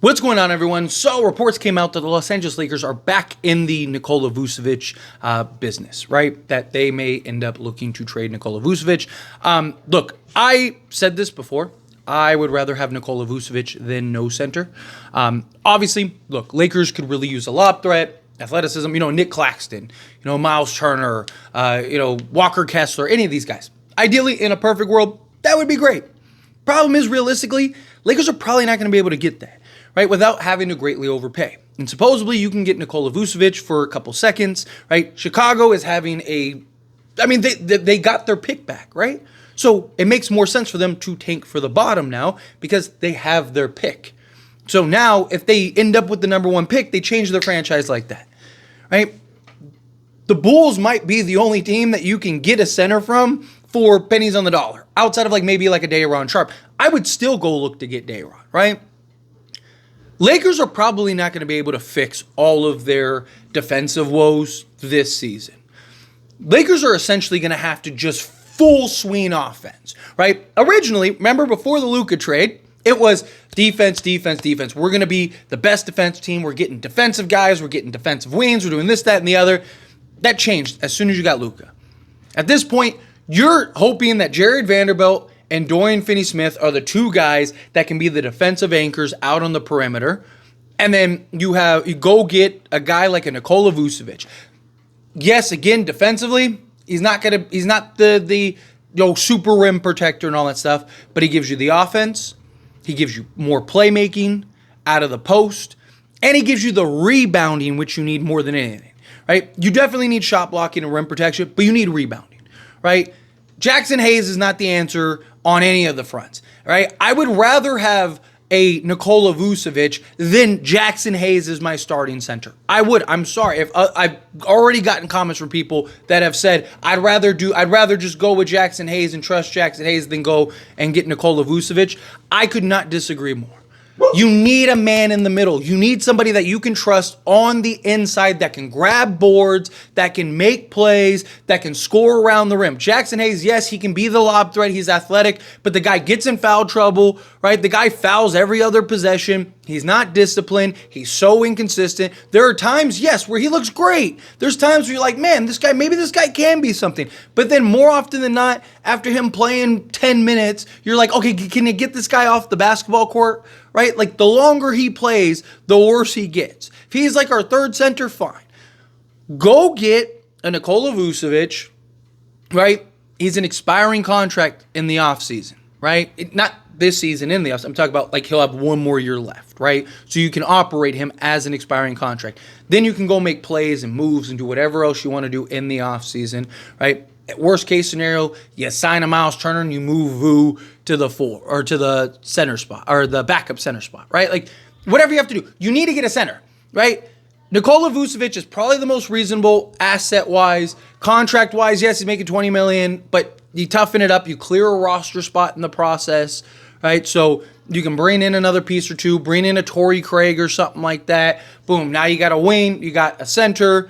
What's going on, everyone? So reports came out that the Los Angeles Lakers are back in the Nikola Vucevic business, right? That they may end up looking to trade Nikola Vucevic. Look, I said this before. I would rather have Nikola Vucevic than no center. Obviously, look, Lakers could really use a lob threat, athleticism, Nick Claxton, Miles Turner, Walker Kessler, any of these guys. Ideally, in a perfect world, that would be great. Problem is, realistically, Lakers are probably not going to be able to get that, right, without having to greatly overpay. And supposedly you can get Nikola Vucevic for a couple seconds, right? Chicago is having they got their pick back, right? So it makes more sense for them to tank for the bottom now because they have their pick. So now if they end up with the number one pick, they change their franchise like that, right? The Bulls might be the only team that you can get a center from for pennies on the dollar, outside of maybe a Day'Ron Sharpe. I would still go look to get Day'Ron, right? Lakers are probably not going to be able to fix all of their defensive woes this season. Lakers are essentially going to have to just full swing offense, right? Originally, remember before the Luka trade, it was defense, defense, defense. We're going to be the best defense team. We're getting defensive guys. We're getting defensive wings. We're doing this, that, and the other. That changed as soon as you got Luka. At this point, you're hoping that Jared Vanderbilt and Dorian Finney-Smith are the two guys that can be the defensive anchors out on the perimeter. And then you go get a guy like a Nikola Vucevic. Yes, again, defensively, he's not the super rim protector and all that stuff, but he gives you the offense, he gives you more playmaking out of the post, and he gives you the rebounding, which you need more than anything, right? You definitely need shot blocking and rim protection, but you need rebounding, right? Jackson Hayes is not the answer on any of the fronts, right? I would rather have a Nikola Vucevic than Jackson Hayes as my starting center. I would. I'm sorry. If I've already gotten comments from people that have said I'd rather just go with Jackson Hayes and trust Jackson Hayes than go and get Nikola Vucevic. I could not disagree more. You need a man in the middle. You need somebody that you can trust on the inside that can grab boards, that can make plays, that can score around the rim. Jackson Hayes, yes, he can be the lob threat. He's athletic, but the guy gets in foul trouble, right? The guy fouls every other possession. He's not disciplined. He's so inconsistent. There are times, yes, where he looks great. There's times where you're like, man, maybe this guy can be something. But then more often than not, after him playing 10 minutes, you're like, okay, can you get this guy off the basketball court? Right? The longer he plays, the worse he gets. If he's our third center, fine. Go get a Nikola Vucevic, right? He's an expiring contract in the offseason, right? Not this season in the offseason. I'm talking about he'll have one more year left, right? So you can operate him as an expiring contract. Then you can go make plays and moves and do whatever else you want to do in the offseason, right? Worst case scenario, you sign a Miles Turner and you move Vu to the 4 or to the center spot or the backup center spot, right? Whatever you have to do, you need to get a center, right? Nikola Vucevic is probably the most reasonable asset-wise, contract-wise. Yes, he's making $20 million, but you toughen it up, you clear a roster spot in the process, right? So you can bring in another piece or two, bring in a Torrey Craig or something like that. Boom, now you got a wing, you got a center,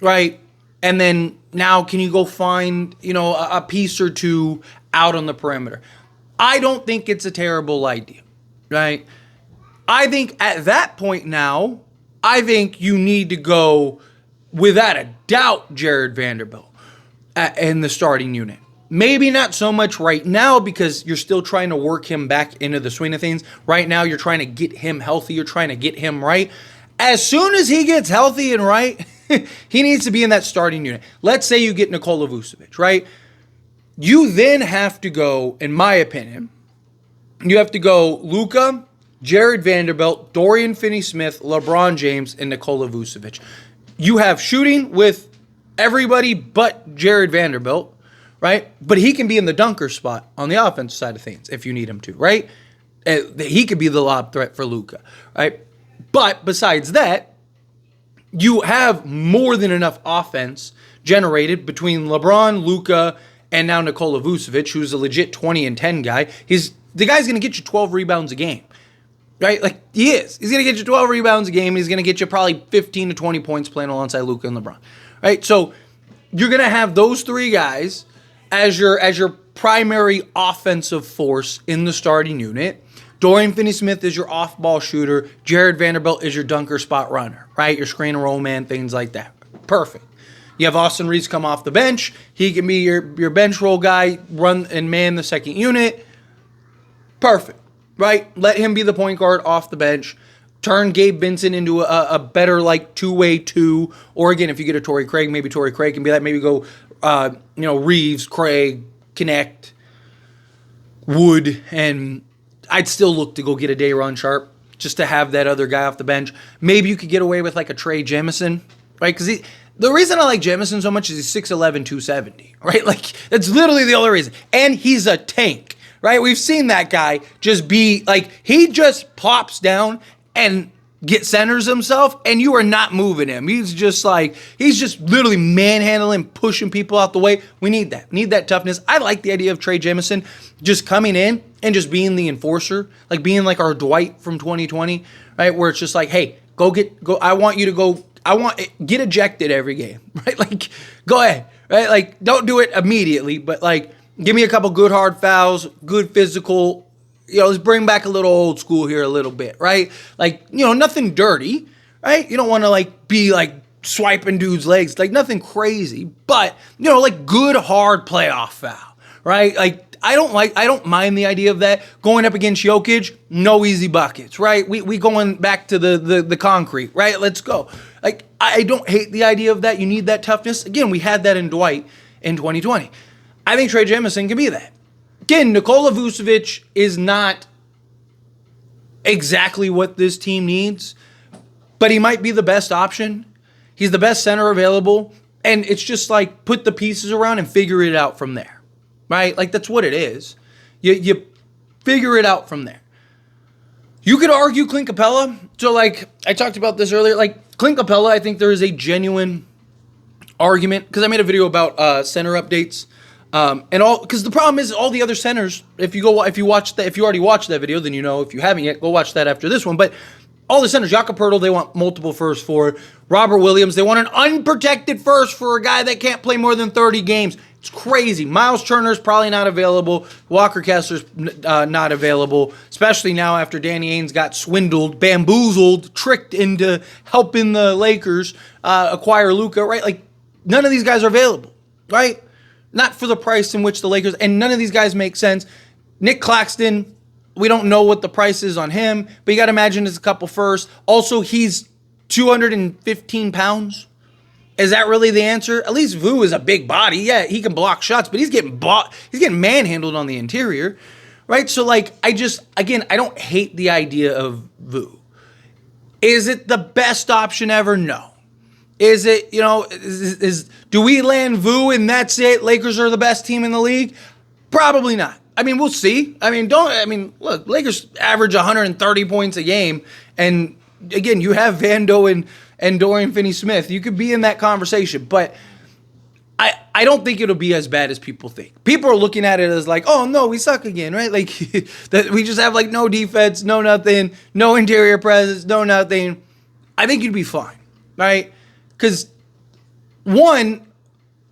right? And then now can you go find, a piece or two out on the perimeter? I don't think it's a terrible idea, right? I think at that point now, I think you need to go, without a doubt, Jared Vanderbilt in the starting unit. Maybe not so much right now because you're still trying to work him back into the swing of things. Right now, you're trying to get him healthy. You're trying to get him right. As soon as he gets healthy and right, he needs to be in that starting unit. Let's say you get Nikola Vucevic, right? You then have to go, in my opinion, you have to go Luka, Jared Vanderbilt, Dorian Finney-Smith, LeBron James, and Nikola Vucevic. You have shooting with everybody but Jared Vanderbilt, right? But he can be in the dunker spot on the offensive side of things if you need him to, right? He could be the lob threat for Luka, right? But besides that, you have more than enough offense generated between LeBron, Luka, and now Nikola Vucevic, who's a legit 20 and 10 guy. The guy's going to get you 12 rebounds a game, right? He is. He's going to get you 12 rebounds a game. He's going to get you probably 15 to 20 points playing alongside Luka and LeBron, right? So you're going to have those three guys as your primary offensive force in the starting unit. Dorian Finney-Smith is your off-ball shooter. Jared Vanderbilt is your dunker spot runner, right? Your screen and roll man, things like that. Perfect. You have Austin Reeves come off the bench. He can be your bench roll guy, run and man the second unit. Perfect, right? Let him be the point guard off the bench. Turn Gabe Vincent into a better like two-way two. Or again, if you get a Torrey Craig, maybe Torrey Craig can be that. Maybe go, Reeves, Craig, Connect, Wood, and I'd still look to go get a Day'Ron Sharpe just to have that other guy off the bench. Maybe you could get away with like a Trey Jemison, right? Because the reason I like Jemison so much is he's 6'11", 270, right? Like, that's literally the only reason. And he's a tank, right? We've seen that guy just be, like, he just plops down and centers himself, and you are not moving him. He's just literally manhandling, pushing people out the way. We need that. We need that toughness. I like the idea of Trey Jemison just coming in and just being the enforcer, like being like our Dwight from 2020, right? Where it's just like, hey, go. I want you to go. Get ejected every game, right? Like, go ahead, right? Like, don't do it immediately, but like, give me a couple good hard fouls, good physical. Let's bring back a little old school here a little bit, right? Like, nothing dirty, right? You don't want to like be like swiping dudes' legs, like nothing crazy, but like good hard playoff foul, right? Like, I don't mind the idea of that. Going up against Jokic, no easy buckets, right? We going back to the concrete, right? Let's go. Like, I don't hate the idea of that. You need that toughness. Again, we had that in Dwight in 2020. I think Trey Jemison can be that. Again, Nikola Vucevic is not exactly what this team needs, but he might be the best option. He's the best center available, and it's just like put the pieces around and figure it out from there, right? Like, that's what it is. You figure it out from there. You could argue Clint Capella. So, like, I talked about this earlier. Like, Clint Capella, I think there is a genuine argument, because I made a video about center updates. Because the problem is all the other centers, if you already watched that video, then you know. If you haven't yet, go watch that after this one. But all the centers, Jakob Poeltl, they want multiple firsts for. Robert Williams, they want an unprotected first for a guy that can't play more than 30 games. It's crazy. Miles Turner's probably not available. Walker Kessler's not available, especially now after Danny Ainge got swindled, bamboozled, tricked into helping the Lakers acquire Luka, right? Like, none of these guys are available, right? Not for the price in which the Lakers, and none of these guys make sense. Nick Claxton, we don't know what the price is on him, but you got to imagine it's a couple firsts. Also, he's 215 pounds. Is that really the answer? At least Vu is a big body. Yeah, he can block shots, but he's getting manhandled on the interior, right? So, like, I don't hate the idea of Vu. Is it the best option ever? No. Is it, do we land Vu and that's it? Lakers are the best team in the league? Probably not. I mean, we'll see. Look, Lakers average 130 points a game, and again, you have Vando and Dorian Finney-Smith. You could be in that conversation, but I don't think it'll be as bad as people think. People are looking at it as like, oh no, we suck again, right? Like, that we just have like no defense, no nothing, no interior presence, no nothing. I think you'd be fine, right? Because one,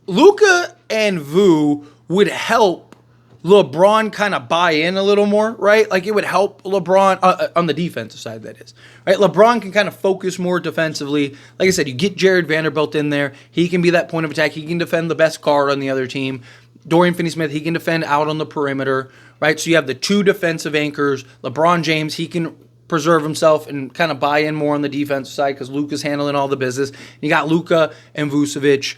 Luka and Vu would help LeBron kind of buy in a little more, right? Like, it would help LeBron on the defensive side, that is, right? LeBron can kind of focus more defensively. Like I said, you get Jared Vanderbilt in there. He can be that point of attack. He can defend the best guard on the other team. Dorian Finney-Smith, he can defend out on the perimeter, right? So you have the two defensive anchors. LeBron James, he can preserve himself and kind of buy in more on the defensive side because Luka's handling all the business. You got Luka and Vucevic.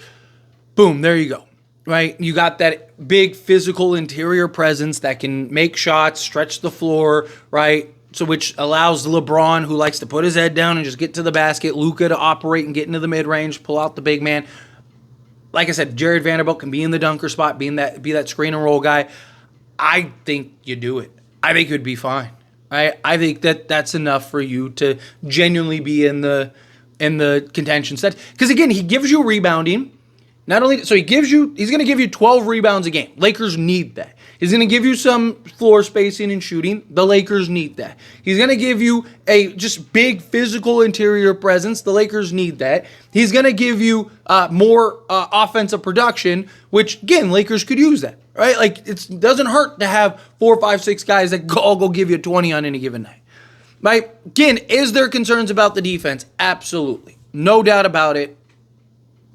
Boom, there you go. Right? You got that big physical interior presence that can make shots, stretch the floor, right? So which allows LeBron, who likes to put his head down and just get to the basket, Luka to operate and get into the mid-range, pull out the big man. Like I said, Jared Vanderbilt can be in the dunker spot, be that screen and roll guy. I think you do it. I think it would be fine. I think that's enough for you to genuinely be in the contention set. Because again, he gives you rebounding. Not only so he's going to give you 12 rebounds a game. Lakers need that. He's going to give you some floor spacing and shooting. The Lakers need that. He's going to give you a just big physical interior presence. The Lakers need that. He's going to give you more offensive production, which again, Lakers could use that. right? Like, it doesn't hurt to have 4, 5, 6 guys that all go give you 20 on any given night, right? Again, is there concerns about the defense? Absolutely. No doubt about it.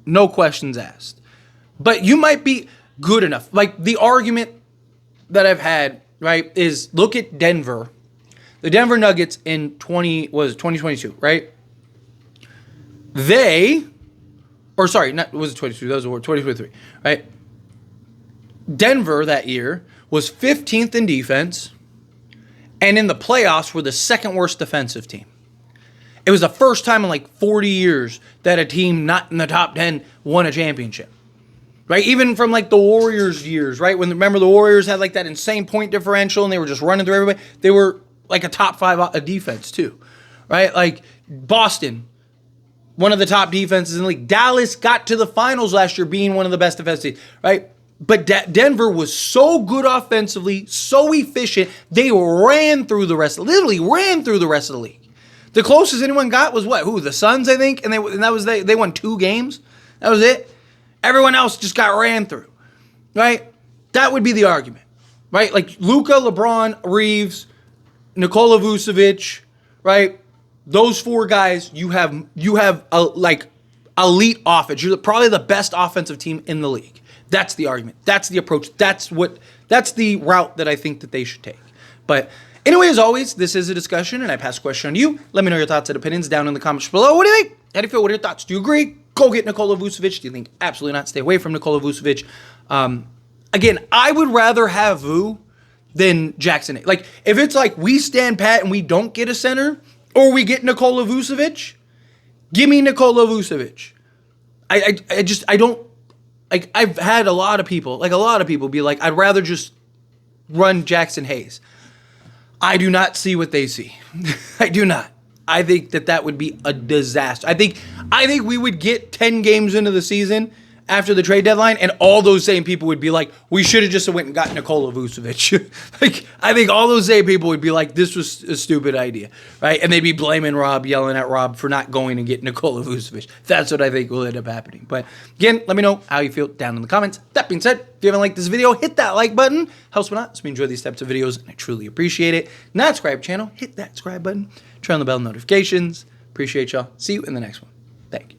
No questions asked. But you might be good enough. Like, the argument that I've had, right, is look at Denver. The Denver Nuggets in 2022, right? Was it 22? That was 2023, right? Denver that year was 15th in defense, and in the playoffs were the second worst defensive team. It was the first time in like 40 years that a team not in the top 10 won a championship. Right? Even from like the Warriors years, right? Remember the Warriors had like that insane point differential and they were just running through everybody. They were like a top 5 defense too. Right? Like Boston, one of the top defenses in the league. Dallas got to the finals last year being one of the best defenses, right? But Denver was so good offensively, so efficient, they literally ran through the rest of the league. The closest anyone got was what? The Suns, I think, and they won 2 games. That was it. Everyone else just got ran through, right? That would be the argument, right? Like Luka, LeBron, Reeves, Nikola Vucevic, right? Those 4 guys, you have like elite offense. You're probably the best offensive team in the league. That's the argument. That's the approach. That's the route that I think that they should take. But anyway, as always, this is a discussion, and I pass the question on you. Let me know your thoughts and opinions down in the comments below. What do you think? How do you feel? What are your thoughts? Do you agree? Go get Nikola Vucevic. Do you think absolutely not? Stay away from Nikola Vucevic. Again, I would rather have Vu than Jackson. Like, if it's like we stand pat and we don't get a center, or we get Nikola Vucevic, give me Nikola Vucevic. I don't, like, I've had a lot of people be like, I'd rather just run Jackson Hayes. I do not see what they see. I do not. I think that would be a disaster. I think we would get 10 games into the season after the trade deadline, and all those same people would be like, we should have just went and got Nikola Vucevic. Like, I think all those same people would be like, this was a stupid idea, right? And they'd be blaming Rob, yelling at Rob for not going and get Nikola Vucevic. That's what I think will end up happening. But again, let me know how you feel down in the comments. That being said, if you haven't liked this video, hit that like button. Helps me out. So we enjoy these types of videos, and I truly appreciate it. Not subscribe channel, hit that subscribe button. Turn on the bell notifications. Appreciate y'all. See you in the next one. Thank you.